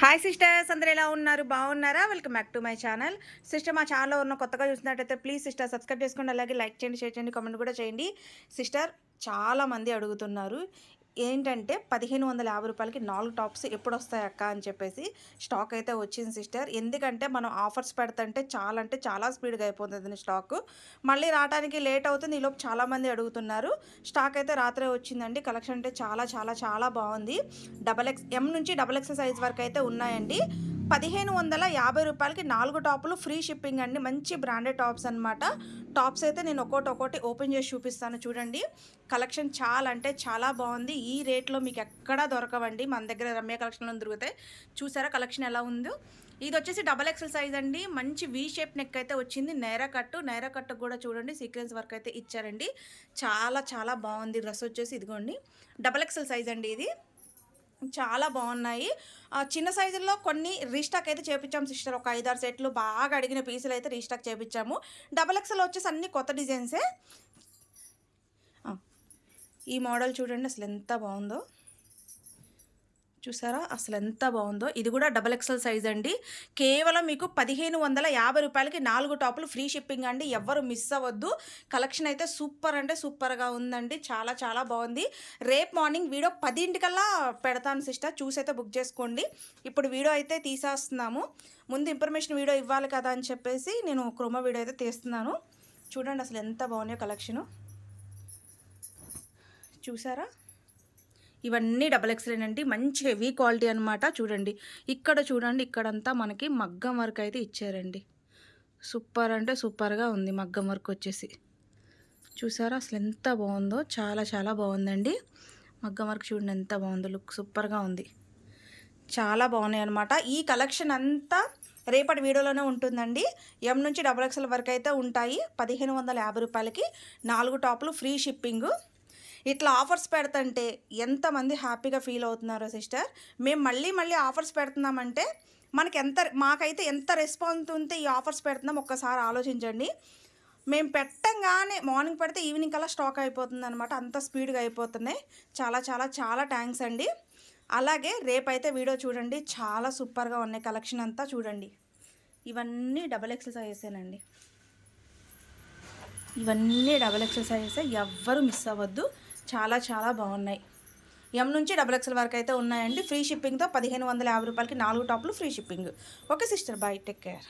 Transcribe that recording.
Hi sisters, అందరూ ఎలా ఉన్నారు? బాగున్నారా? Welcome back to my channel. Sister, మా ఛానల్లో ఉన్న కొత్తగా చూసినట్టయితే ప్లీజ్ సిస్టర్ సబ్స్క్రైబ్ చేసుకోండి, అలాగే లైక్ చేయండి, షేర్ చేయండి, కామెంట్ కూడా చేయండి. సిస్టర్, చాలామంది అడుగుతున్నారు ఏంటంటే 1550 రూపాయలకి 4 టాప్స్ ఎప్పుడు వస్తాయి అక్క అని చెప్పేసి. స్టాక్ అయితే వచ్చింది సిస్టర్. ఎందుకంటే మనం ఆఫర్స్ పెడుతుంటే అంటే చాలా స్పీడ్గా అయిపోతుంది స్టాక్. మళ్ళీ రావడానికి లేట్ అవుతుంది. ఈలోపు చాలామంది అడుగుతున్నారు. స్టాక్ అయితే రాత్రే వచ్చిందండి. కలెక్షన్ అంటే చాలా చాలా చాలా బాగుంది. ఎం నుంచి XXL సైజ్ వరకు అయితే ఉన్నాయండి. 1550 రూపాయలకి 4 టాపులు ఫ్రీ షిప్పింగ్ అండి. మంచి బ్రాండెడ్ టాప్స్ అనమాట. టాప్స్ అయితే నేను ఒక్కొక్కటి ఓపెన్ చేసి చూపిస్తాను చూడండి. కలెక్షన్ చాలా అంటే చాలా బాగుంది. ఈ రేట్లో మీకు ఎక్కడా దొరకవండి. మన దగ్గర రమ్య కలెక్షన్లో దొరుకుతాయి. చూసారా కలెక్షన్ ఎలా ఉందో? ఇది వచ్చేసి XXL సైజ్ అండి. మంచి వీ షేప్ నెక్ అయితే వచ్చింది. నైరా కట్టు కూడా చూడండి సీక్వెన్స్ వర్క్ అయితే ఇచ్చారండి. చాలా చాలా బాగుంది. డ్రెస్ వచ్చేసి ఇదిగోండి XXL సైజ్ అండి. ఇది చాలా బాగున్నాయి. చిన్న సైజుల్లో కొన్ని రీస్టాక్ అయితే చేపించాము సిస్టర్. ఒక 5-6 సెట్లు బాగా అడిగిన పీసులు అయితే రీస్టాక్ చేపించాము. XXL వచ్చేసి అన్ని కొత్త డిజైన్సే. ఈ మోడల్ చూడండి అసలు ఎంత బాగుందో. చూసారా అసలు ఎంత బాగుందో. ఇది కూడా XXL సైజ్ అండి. కేవలం మీకు 1550 రూపాయలకి 4 టాపులు ఫ్రీ షిప్పింగ్ అండి. ఎవ్వరు మిస్ అవ్వద్దు. కలెక్షన్ అయితే సూపర్ అంటే సూపర్గా ఉందండి. చాలా చాలా బాగుంది. రేపు మార్నింగ్ వీడియో 10 పెడతాను సిస్టర్. చూసి అయితే బుక్ చేసుకోండి. ఇప్పుడు వీడియో అయితే తీసేస్తున్నాము. ముందు ఇన్ఫర్మేషన్ వీడియో ఇవ్వాలి కదా అని చెప్పేసి నేను క్రోమా వీడియో అయితే తీస్తున్నాను. చూడండి అసలు ఎంత బాగున్నాయో కలెక్షను. చూసారా ఇవన్నీ XXL అండి. మంచి హెవీ క్వాలిటీ అనమాట. చూడండి ఇక్కడ చూడండి, ఇక్కడంతా మనకి మగ్గం వర్క్ అయితే ఇచ్చారండి. సూపర్ అంటే సూపర్గా ఉంది మగ్గం వర్క్ వచ్చేసి. చూసారా అసలు ఎంత బాగుందో. చాలా చాలా బాగుందండి. మగ్గం వర్క్ చూడండి ఎంత బాగుందో. లుక్ సూపర్గా ఉంది. చాలా బాగున్నాయి అనమాట. ఈ కలెక్షన్ అంతా రేపటి వీడియోలోనే ఉంటుందండి. ఎం నుంచి XXL వరకు అయితే ఉంటాయి. 1550 రూపాయలకి 4 టాపులు ఫ్రీ షిప్పింగు. ఇట్లా ఆఫర్స్ పెడుతుంటే ఎంతమంది హ్యాపీగా ఫీల్ అవుతున్నారో సిస్టర్. మేము మళ్ళీ ఆఫర్స్ పెడుతున్నామంటే మాకైతే ఎంత రెస్పాన్స్ ఉంటే ఈ ఆఫర్స్ పెడుతున్నాం ఒక్కసారి ఆలోచించండి. మేము పెట్టంగానే మార్నింగ్ పెడితే ఈవినింగ్ కల్లా స్టాక్ అయిపోతుంది అనమాట. అంత స్పీడ్గా అయిపోతున్నాయి. చాలా చాలా చాలా థ్యాంక్స్ అండి. అలాగే రేపైతే వీడియో చూడండి. చాలా సూపర్గా ఉన్నాయి కలెక్షన్ అంతా చూడండి. ఇవన్నీ XXL సైజేనండి. ఇవన్నీ XXL సైజెస్. ఎవ్వరు మిస్ అవ్వద్దు. చాలా చాలా బాగున్నాయి. ఎం నుంచి XXL వరకు అయితే ఉన్నాయండి. ఫ్రీ షిప్పింగ్తో 1550 రూపాయలకి 4 టాపులు free shipping. Okay sister, bye, take care.